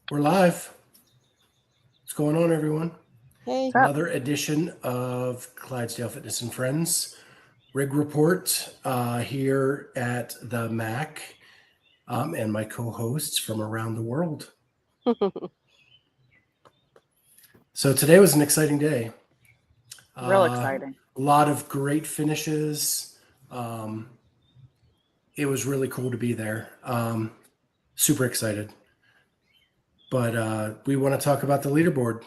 We're live. What's going on, everyone? Hey. What's up? Another edition of Clydesdale Fitness and Friends Rig Report here at the MACC and my co-hosts from around the world. So today was an exciting day. Real exciting. A lot of great finishes. It was really cool to be there. Super excited. But we want to talk about the leaderboard.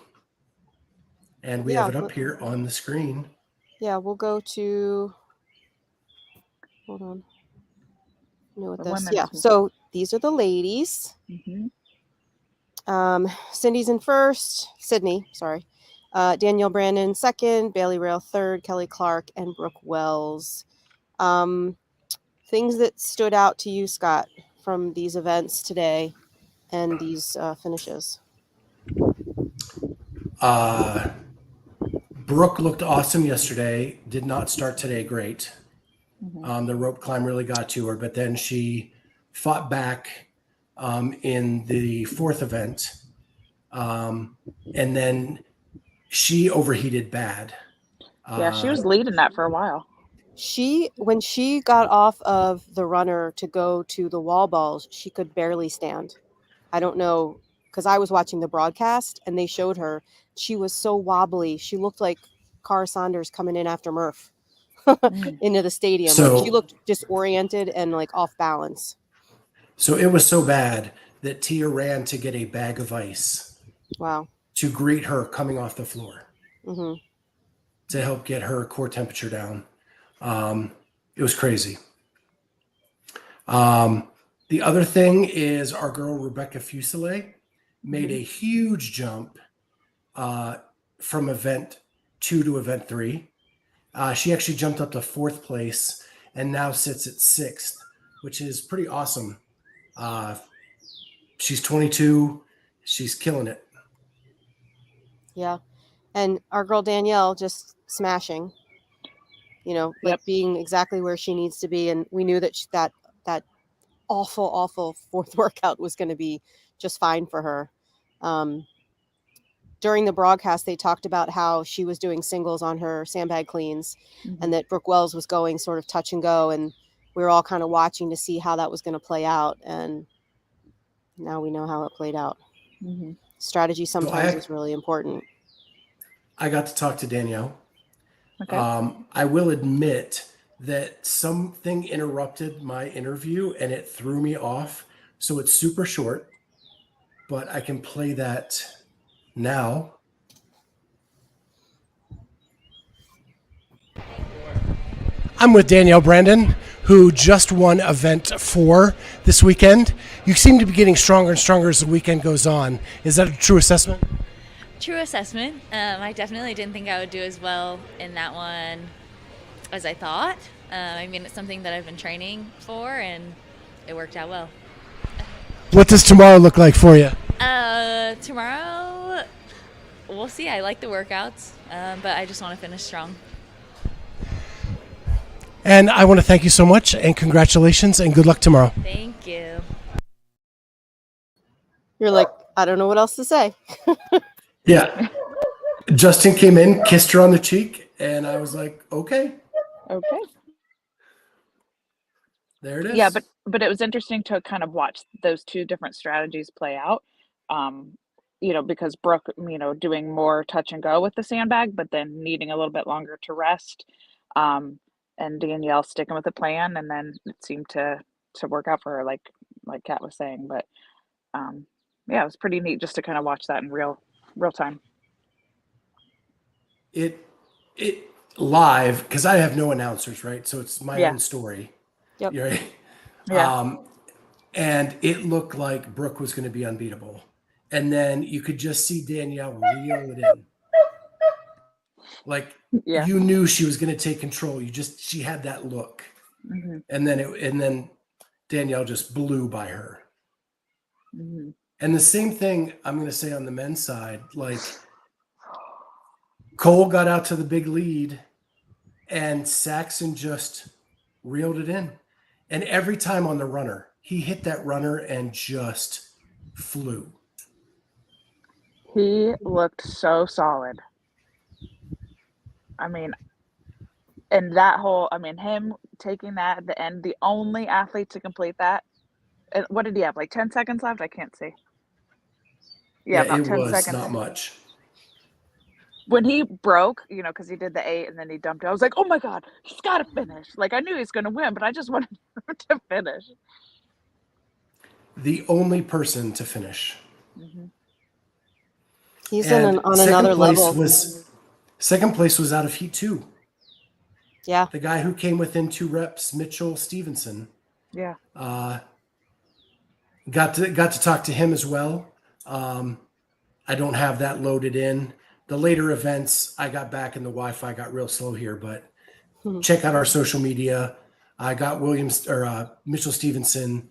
And we have it up here on the screen. Yeah, we'll go to, hold on. You know what The this? women's Yeah, one. so these are the ladies. Mm-hmm. Cindy's in first, Sidney, sorry. Danielle Brandon second, Bailey Rail third, Kelly Clark, and Brooke Wells. Things that stood out to you, Scott, from these events today and these finishes? Brooke looked awesome yesterday. Did not start today great. Mm-hmm. The rope climb really got to her, but then she fought back in the fourth event. And then she overheated bad. Yeah, she was leading that for a while. When she got off of the runner to go to the wall balls, she could barely stand. I don't know, because I was watching the broadcast and they showed her. She was so wobbly. She looked like Cara Saunders coming in after Murph into the stadium. Like she looked disoriented and like off balance. So it was so bad that Tia ran to get a bag of ice. Wow. To greet her coming off the floor. Mm-hmm. To help get her core temperature down. It was crazy. The other thing is our girl Rebecca Fuselier made a huge jump from event 2 to event 3. She actually jumped up to 4th place and now sits at 6th, which is pretty awesome. She's 22. She's killing it. Yeah. And our girl Danielle just smashing, like being exactly where she needs to be. And we knew that that awful fourth workout was going to be just fine for her. During the broadcast, they talked about how she was doing singles on her sandbag cleans and that Brooke Wells was going sort of touch and go. And we were all kind of watching to see how that was going to play out. And now we know how it played out. Mm-hmm. Strategy sometimes is really important. I got to talk to Danielle. Okay. I will admit that something interrupted my interview and it threw me off. So it's super short, but I can play that now. I'm with Danielle Brandon, who just won event 4 this weekend. You seem to be getting stronger and stronger as the weekend goes on. Is that a true assessment? True assessment. I definitely didn't think I would do as well in that one as I thought. It's something that I've been training for, and it worked out well. What does tomorrow look like for you? Tomorrow, we'll see. I like the workouts, but I just want to finish strong. And I want to thank you so much, and congratulations, and good luck tomorrow. Thank you. You're like, I don't know what else to say. Yeah. Justin came in, kissed her on the cheek, and I was like, okay. Okay. There it is. Yeah, but it was interesting to kind of watch those two different strategies play out. Because Brooke, doing more touch and go with the sandbag, but then needing a little bit longer to rest. And Danielle sticking with the plan, and then it seemed to work out for her, like Kat was saying. But it was pretty neat just to kind of watch that in real time. It live, because I have no announcers, right? So it's my own story. Yep. Right? Yeah. And it looked like Brooke was going to be unbeatable. And then you could just see Danielle reel it in. Like you knew she was going to take control. She had that look. Mm-hmm. And then Danielle just blew by her. Mm-hmm. And the same thing I'm going to say on the men's side, like Cole got out to the big lead and Saxon just reeled it in. And every time on the runner, he hit that runner and just flew. He looked so solid. I mean, and that whole, him taking that at the end, the only athlete to complete that. And what did he have? Like 10 seconds left? I can't see. Yeah, Yeah, about it 10 was seconds. not much. When he broke, because he did the 8 and then he dumped it, I was like, oh my God, he's got to finish. Like, I knew he was going to win, but I just wanted him to finish. The only person to finish. Mm-hmm. He's And on another level. Second place was out of heat 2. Yeah. The guy who came within 2 reps, Mitchell Stevenson. Yeah. Got to talk to him as well. I don't have that loaded in. The later events, I got back and the Wi-Fi got real slow here, but check out our social media. I got Mitchell Stevenson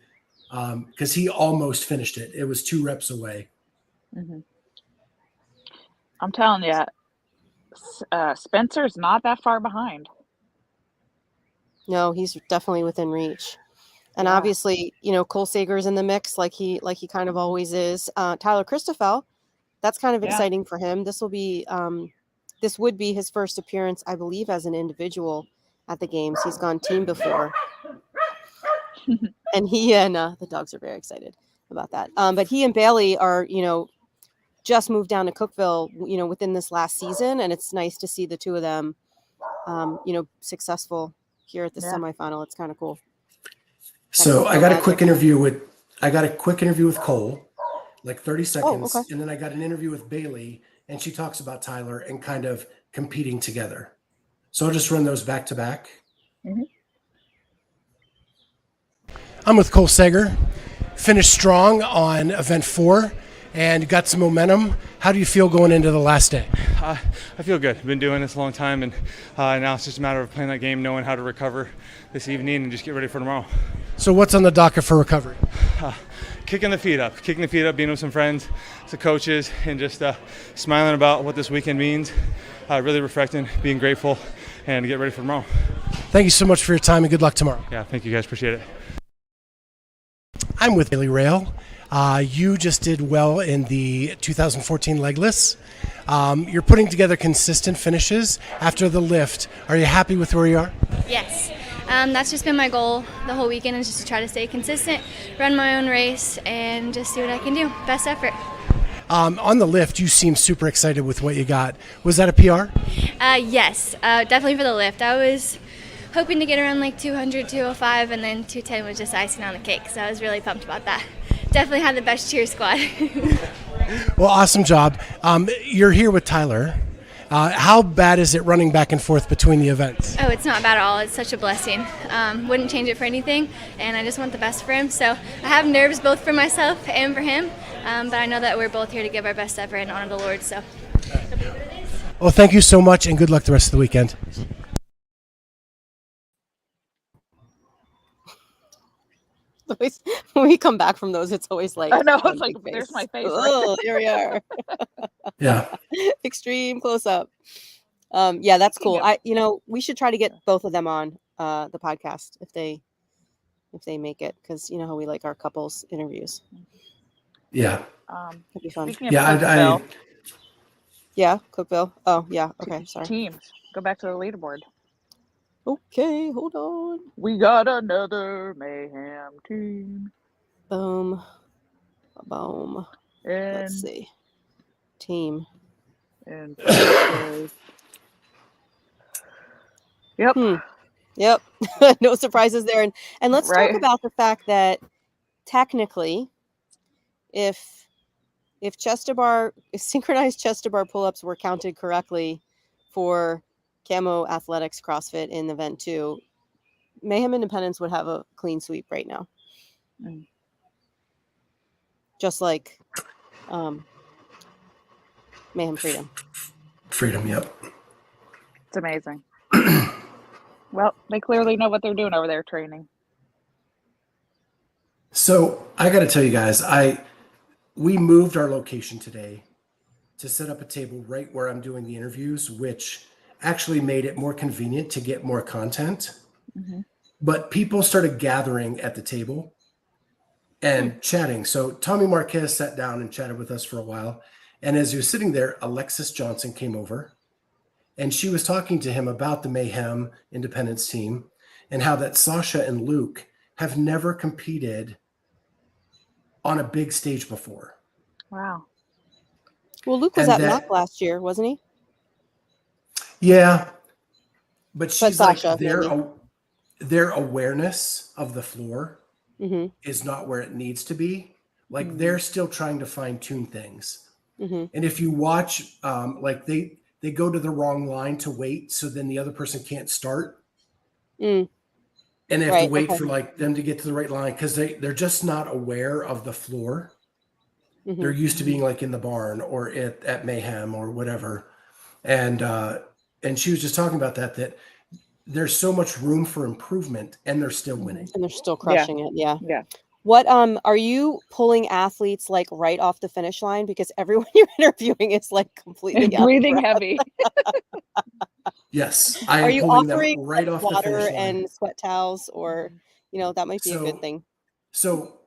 because he almost finished it. It was 2 reps away. Mm-hmm. I'm telling you, Spencer's not that far behind. No, he's definitely within reach. And Yeah. obviously, Cole Sager's in the mix like he kind of always is. Tyler Christoffel, that's kind of exciting for him. This would be his first appearance, I believe, as an individual at the games. He's gone team before. And he and the dogs are very excited about that. But he and Bailey are, just moved down to Cookeville, within this last season. And it's nice to see the two of them, successful here at the semifinal. It's kind of cool. So I got a quick interview with Cole, like 30 seconds. Oh, okay. And then I got an interview with Bailey, and she talks about Tyler and kind of competing together. So I'll just run those back to back. Mm-hmm. I'm with Cole Sager, finished strong on event 4 and got some momentum. How do you feel going into the last day? I feel good. I've been doing this a long time, and now it's just a matter of playing that game, knowing how to recover this evening and just get ready for tomorrow. So what's on the docket for recovery? Kicking the feet up, being with some friends, some coaches, and just smiling about what this weekend means. Really reflecting, being grateful, and get ready for tomorrow. Thank you so much for your time, and good luck tomorrow. Yeah, thank you guys. Appreciate it. I'm with Bailey Rail. You just did well in the 2014 legless. You're putting together consistent finishes after the lift. Are you happy with where you are? Yes. That's just been my goal the whole weekend, is just to try to stay consistent, run my own race, and just see what I can do. Best effort. On the lift, you seem super excited with what you got. Was that a PR? Yes, definitely for the lift. I was hoping to get around like 200, 205, and then 210 was just icing on the cake, so I was really pumped about that. Definitely had the best cheer squad. Well, awesome job. You're here with Tyler. How bad is it running back and forth between the events? Oh, it's not bad at all. It's such a blessing. Wouldn't change it for anything, and I just want the best for him. So I have nerves both for myself and for him, but I know that we're both here to give our best effort and honor the Lord. So. Well, thank you so much, and good luck the rest of the weekend. When we come back from those, it's always like, I know, it's like, there's my face. Oh, here we are. Yeah. Extreme close up. Yeah, that's cool. We should try to get both of them on the podcast if they make it, because you know how we like our couples interviews. Yeah. It'd be fun. Yeah, Yeah, Cookeville. Oh, yeah. Okay, sorry. Teams. Go back to the leaderboard. Okay, hold on. We got another mayhem team. Boom. Boom. And, Let's see. Team. And yep. Yep. No surprises there. And let's Right. talk about the fact that technically, if synchronized chest to bar pull-ups were counted correctly for Camo Athletics CrossFit in event 2, Mayhem Independence would have a clean sweep right now. Mm. Just like Mayhem Freedom. Freedom, yep. It's amazing. Well, they clearly know what they're doing over there training. So I got to tell you guys, we moved our location today to set up a table right where I'm doing the interviews, which actually made it more convenient to get more content. Mm-hmm. But people started gathering at the table and chatting. So Tommy Marquez sat down and chatted with us for a while. And as he was sitting there, Alexis Johnson came over, and she was talking to him about the Mayhem Independence team and how that Sasha and Luke have never competed on a big stage before. Wow. Well, Luke was And at that- MACC last year, wasn't he? Yeah. But she's like, Sasha, their awareness of the floor Mm-hmm. is not where it needs to be. Like they're still trying to fine tune things. Mm-hmm. And if you watch, like they go to the wrong line to wait, so then the other person can't start. Mm. And they have Right, to wait okay. for like them to get to the right line because they're just not aware of the floor. Mm-hmm. They're used to being like in the barn or at Mayhem or whatever. And she was just talking about that there's so much room for improvement and they're still winning. And they're still crushing it. Yeah. Yeah. What are you pulling athletes like right off the finish line? Because everyone you're interviewing is like completely And out of breathing breath. heavy. Yes. I Are am you pulling them offering right off the water finish line. and sweat towels, or that might be a good thing? So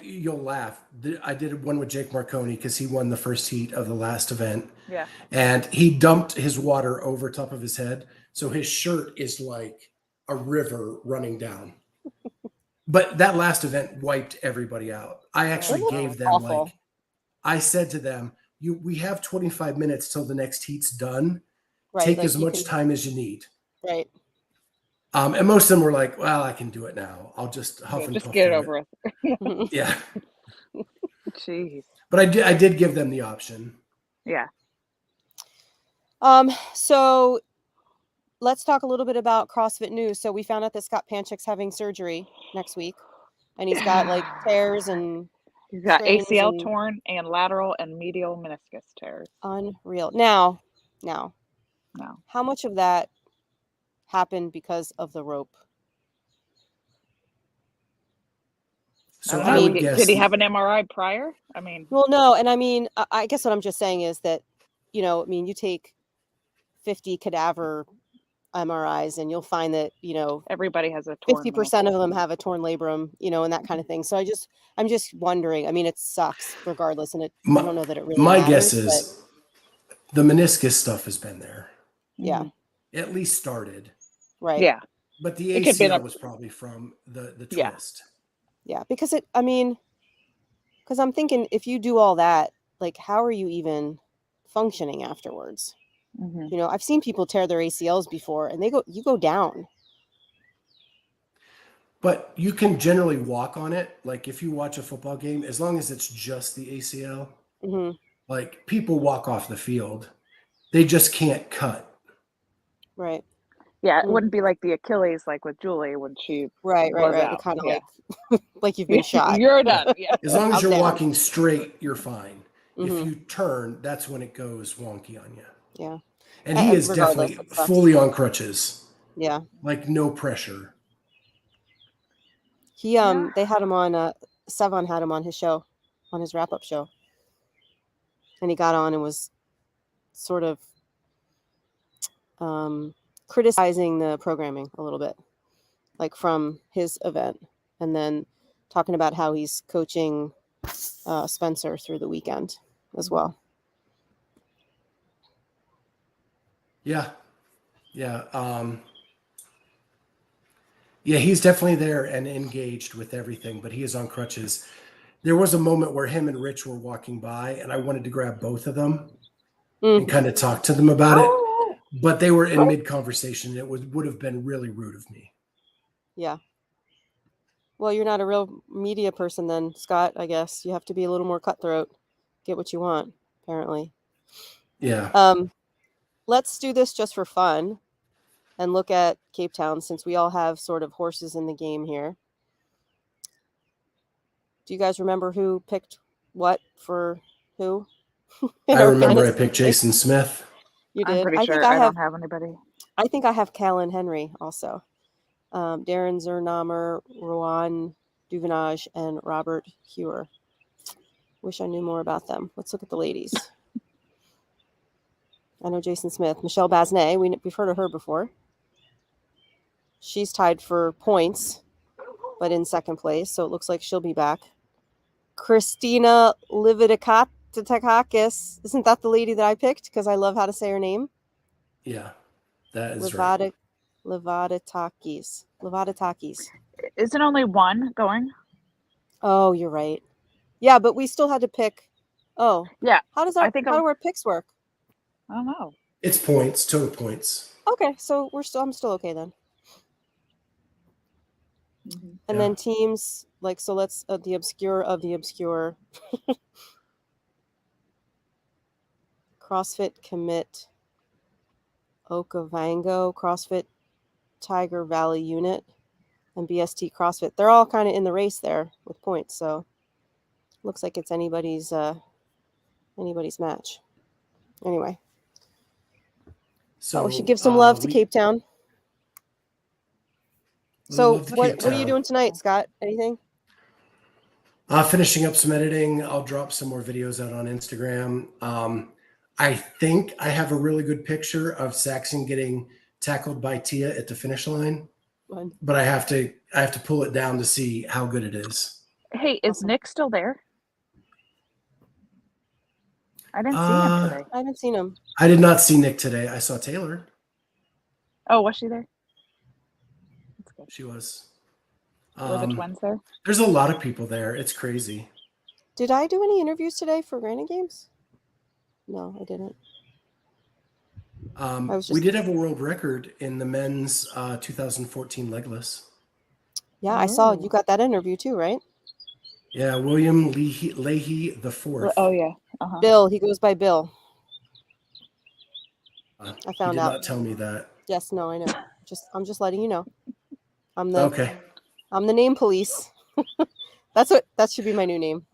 you'll laugh. I did one with Jake Marconi because he won the first heat of the last event. Yeah. And he dumped his water over top of his head. So his shirt is like a river running down. But that last event wiped everybody out. I actually gave them Awful. I said to them, we have 25 minutes till the next heat's done. Right. Take like as you much can- time as you need. Right. And most of them were like, well, I can do it now. I'll just huff and Just puff get it through over with. Yeah. Jeez. But I did give them the option. Yeah. So let's talk a little bit about CrossFit news. So we found out that Scott Panchik's having surgery next week, and he's got like tears and He's got strains ACL and- torn and lateral and medial meniscus tears. unreal. Now, No. how much of that happened because of the rope? So I I don't know. would guess. Did he have an MRI prior? I mean, Well, no, and I mean, I guess what I'm just saying is that, you take 50 cadaver MRIs and you'll find that, everybody has a torn 50% of meniscus. them have a torn labrum, and that kind of thing. So I'm just wondering. I mean, it sucks regardless, and I don't know that it really My matters, guess is the meniscus stuff has been there. but yeah, At least started. right. Yeah. But the It could be ACL was probably from the Yeah. twist. Yeah, because I'm thinking if you do all that, like, how are you even functioning afterwards? Mhm. I've seen people tear their ACLs before, and you go down. But you can generally walk on it. Like if you watch a football game, as long as it's just the ACL, Hmm. like people walk off the field. They just can't cut. Right, Yeah, it Mm. wouldn't be like the Achilles, like with Julie when she right. was Right. out. Kind of Yeah. like you've been shot. You're done. Yeah. As long as Out you're down. walking straight, you're fine. Mhm. If you turn, that's when it goes wonky on you. Yeah, And he is regardless, definitely it sucks. fully on crutches. yeah. Like no pressure. He they had him on. Sevon had him on his show, on his wrap-up show, and he got on and was sort of criticizing the programming a little bit, like from his event, and then talking about how he's coaching Spencer through the weekend as well. Yeah. Yeah. Yeah, he's definitely there and engaged with everything, but he is on crutches. There was a moment where him and Rich were walking by, and I wanted to grab both of them and kind of talk to them about it, but they were in mid-conversation. It would have been really rude of me. Yeah. Well, you're not a real media person then, Scott, I guess. You have to be a little more cutthroat. Get what you want, apparently. Yeah. Let's do this just for fun and look at Cape Town, since we all have sort of horses in the game here. Do you guys remember who picked what for who? in I our remember I fantasy picked league? Jason Smith. You I'm did. pretty I sure think I don't have anybody. I think I have Callan Henry also. Darren Zernamer, Rowan Duvenage, and Robert Hewer. Wish I knew more about them. Let's look at the ladies. I know Jason Smith. Michelle Basnet, we've heard of her before. She's tied for points, but in second place, so it looks like she'll be back. Christina Lividicat, Levadetakis. Isn't that the lady that I picked? Because I love how to say her name. Yeah, that is right. Levadetakis. Levadetakis. Isn't only one going? Oh, you're right. Yeah, but we still had to pick. Oh, Yeah. how does I our think how do our picks work? I don't know. It's points, total points. Okay, so I'm still okay then. Mhm. And Yeah. then teams like so. Let's the obscure of the obscure. CrossFit Commit, Okavango, CrossFit Tiger Valley Unit, and BST CrossFit. They're all kind of in the race there with points. So looks like it's anybody's match. Anyway, So we should give some love to we Cape Town. So love to what Cape are you Town. doing tonight, Scott? Anything? Finishing up some editing. I'll drop some more videos out on Instagram. I think I have a really good picture of Saxon getting tackled by Tia at the finish line, Fun. but I have to pull it down to see how good it is. Hey, is Awesome. Nick still there? I didn't see him today. I haven't seen him. I did not see Nick today. I saw Taylor. Oh, was she there? That's good. She was. Were the twins there? There's a lot of people there. It's crazy. Did I do any interviews today for Granite Games? No, I didn't. We did have a world record in the men's 2014 legless. Yeah, I saw you got that interview too, right? Yeah, William Leahy the fourth. Oh yeah. Uh-huh. Bill, he goes by Bill. I He found did out. not tell me that. Yes, no, I know. I'm just letting you know. I'm the name police. That should be my new name.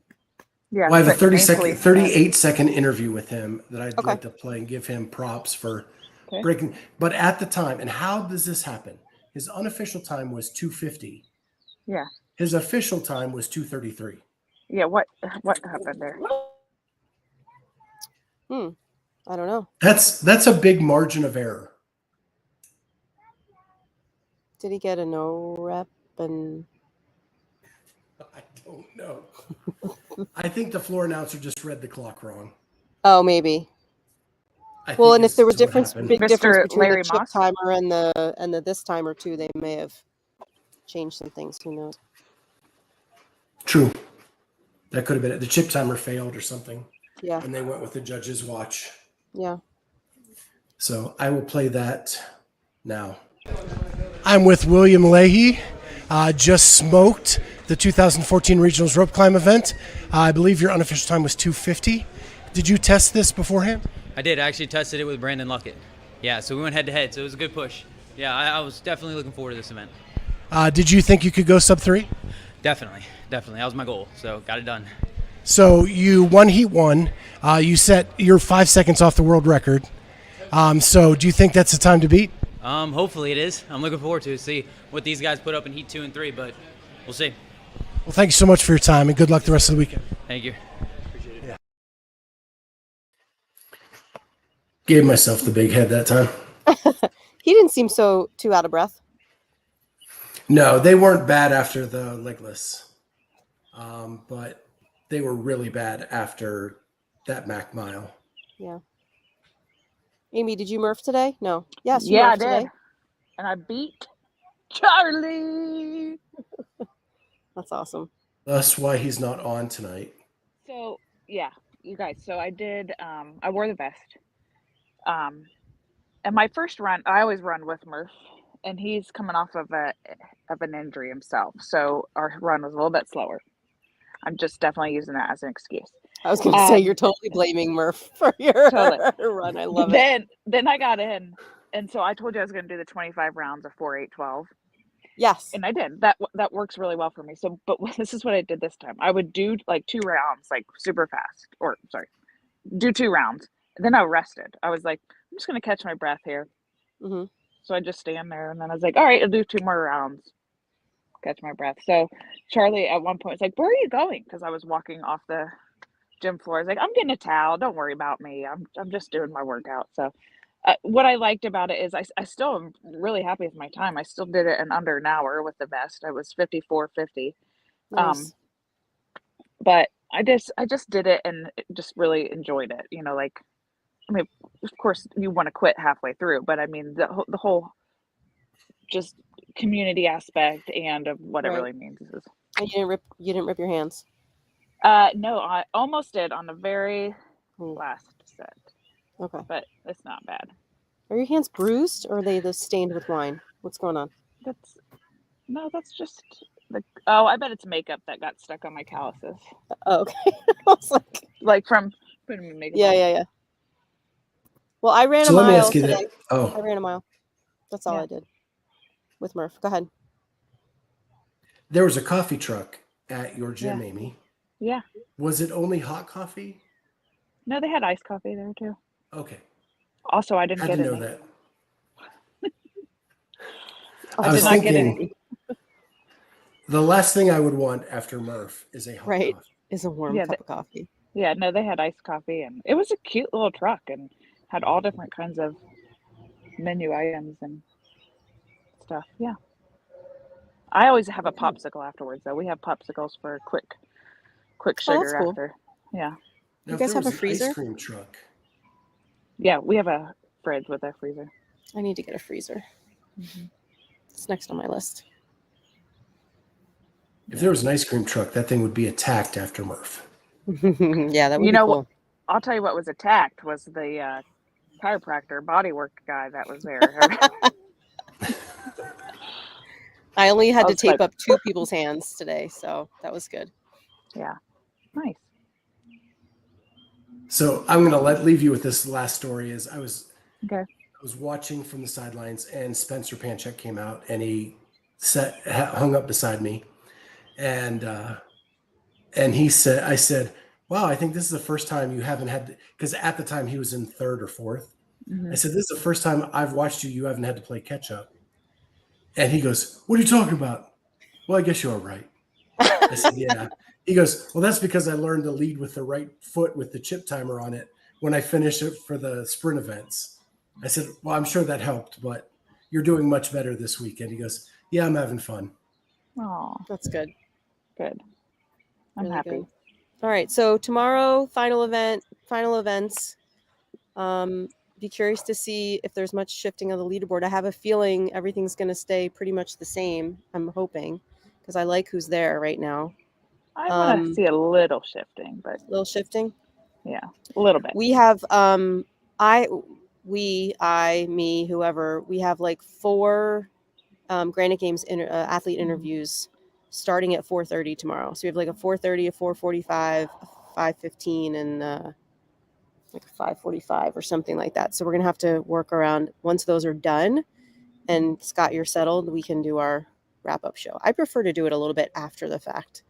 Yeah. Well, I have a but 38-second interview with him that I'd Okay. like to play and give him props for breaking. But at the time, and how does this happen? His unofficial time was 2:50. Yeah. His official time was 2:33. Yeah. What happened there? I don't know. That's a big margin of error. Did he get a no rep and I don't know. I think the floor announcer just read the clock wrong. oh maybe. Well, and if there was big difference between Larry the chip Moss? timer and the this timer too, they may have changed some things. Who knows? True. That could have been it. The chip timer failed or something. Yeah. And they went with the judge's watch. Yeah. So I will play that now. I'm with William Leahy. Just smoked the 2014 Regionals Rope Climb event. I believe your unofficial time was 2:50. Did you test this beforehand? I did. I actually tested it with Brandon Luckett. Yeah, so we went head to head, so it was a good push. Yeah, I was definitely looking forward to this event. Did you think you could go sub 3? Definitely. That was my goal, so got it done. So you won Heat 1. You set your 5 seconds off the world record. So do you think that's the time to beat? Hopefully it is. I'm looking forward to see what these guys put up in Heat 2 and 3, but we'll see. Well, thank you so much for your time, and good luck the rest of the weekend. Thank you. Gave myself the big head that time. He didn't seem so too out of breath. No, they weren't bad after the legless, but they were really bad after that MACC mile. Yeah. Amy, did you Murph today? No. Yes, you Yeah, I Murph did. today. And I beat Charlie. That's awesome. That's why he's not on tonight. So yeah, you guys. So I did. I wore the vest. And my first run, I always run with Murph, and he's coming off of an injury himself. So our run was a little bit slower. I'm just definitely using that as an excuse. I was going to say you're totally blaming Murph for your run. I love it. Then I got in, and so I told you I was going to do the 25 rounds of 4, 8, 12. Yes. And I did. That works really well for me. So, but this is what I did this time. I would do like 2 rounds, like super fast, do 2 rounds. And then I rested. I was like, I'm just going to catch my breath here. Mm-hmm. So I just stand there, and then I was like, all right, I'll do 2 more rounds. Catch my breath. So Charlie at one point was like, where are you going? Because I was walking off the gym floor. I was like, I'm getting a towel. Don't worry about me. I'm just doing my workout. So what I liked about it is I still am really happy with my time. I still did it in under an hour with the vest. I was 54:50. Nice. But I just did it and just really enjoyed it. You know, like, I mean, of course you want to quit halfway through, but I mean the whole just community aspect and of what it Right. really means is. And you didn't rip your hands. No, I almost did on the very Ooh. last set, Okay. but it's not bad. Are your hands bruised or are they stained with wine? What's going on? That's just I bet it's makeup that got stuck on my calluses. Oh, okay. I was like from putting makeup yeah, on. yeah. Well, I ran So a let me mile ask you today. that. Oh, I ran a mile. That's all Yeah. I did with Murph. Go ahead. there was a coffee truck at your gym, Yeah. Amy. Yeah. Was it only hot coffee? No, they had iced coffee there too. Okay. Also, I didn't Had get to any. know that. I I was did not get thinking any. the last thing I would want after Murph is a hot Right. coffee. Is a warm Yeah, cup of coffee. Yeah, no, they had iced coffee, and it was a cute little truck and had all different kinds of menu items and stuff. Yeah. I always have a popsicle afterwards, though. We have popsicles for quick Oh, sugar that's cool. after. Yeah. Now, You if guys there have a was an freezer? ice cream truck, Yeah, we have a fridge with a freezer. I need to get a freezer. It's next on my list. if there was an ice cream truck, that thing would be attacked after Murph. Yeah, that would You be know, cool. I'll tell you what was attacked was the chiropractor bodywork guy that was there. I only had I to was tape like- up 2 people's hands today, so that was good. Yeah. Nice. So I'm going to leave you with this last story. Is I was Okay. watching from the sidelines, and Spencer Panchek came out, and he hung up beside me, and he said, I said, "Wow, I think this is the first time you haven't had," because at the time he was in 3rd or 4th. Mhm. I said, "This is the first time I've watched you. You haven't had to play catch up." And he goes, "What are you talking about?" Well, I guess you're right. I said, "Yeah." He goes, "Well, that's because I learned to lead with the right foot with the chip timer on it when I finished it for the sprint events." I said, "Well, I'm sure that helped, but you're doing much better this weekend." He goes, "Yeah, I'm having fun." Oh, That's good. good. I'm Really happy. good. All right. So tomorrow, final events. Be curious to see if there's much shifting of the leaderboard. I have a feeling everything's going to stay pretty much the same. I'm hoping because I like who's there right now. I want to see a little shifting, but A little shifting. yeah, a little bit. We have me, whoever. We have like 4 Granite Games athlete interviews starting at 4:30 tomorrow. So we have like a 4:30, a 4:45, a 5:15, and like a 5:45 or something like that. So we're gonna have to work around once those are done. And Scott, you're settled. We can do our wrap-up show. I prefer to do it a little bit after the fact.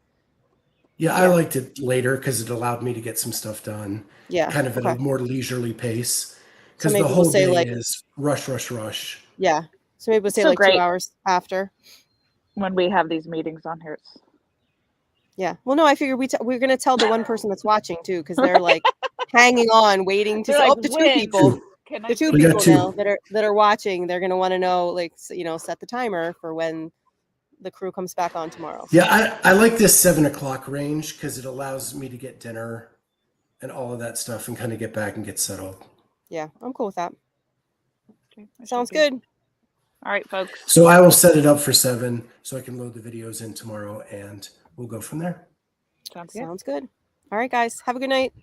Yeah, I liked it later because it allowed me to get some stuff done. Yeah. Kind of at a Okay. more leisurely pace. Because maybe the we'll whole say, day like- is rush, rush, rush. Yeah. So maybe we'll say So like great. 2 hours after. When we have these meetings on here, it's Yeah. Well, no, I figure we're going to tell the one person that's watching too, because they're like hanging on, waiting to They're say, like, the 2 when? people. Can The 2 We got people 2. now that are watching, they're going to want to know, like, set the timer for when the crew comes back on tomorrow. Yeah, I like this 7 o'clock range because it allows me to get dinner and all of that stuff and kind of get back and get settled. Yeah, I'm cool with that. Okay, I Sounds should be. good. All right, folks. So I will set it up for 7 so I can load the videos in tomorrow and we'll go from there. Sounds good. Sounds good. All right, guys. Have a good night.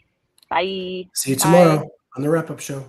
Bye. See you Bye. tomorrow on the wrap-up show.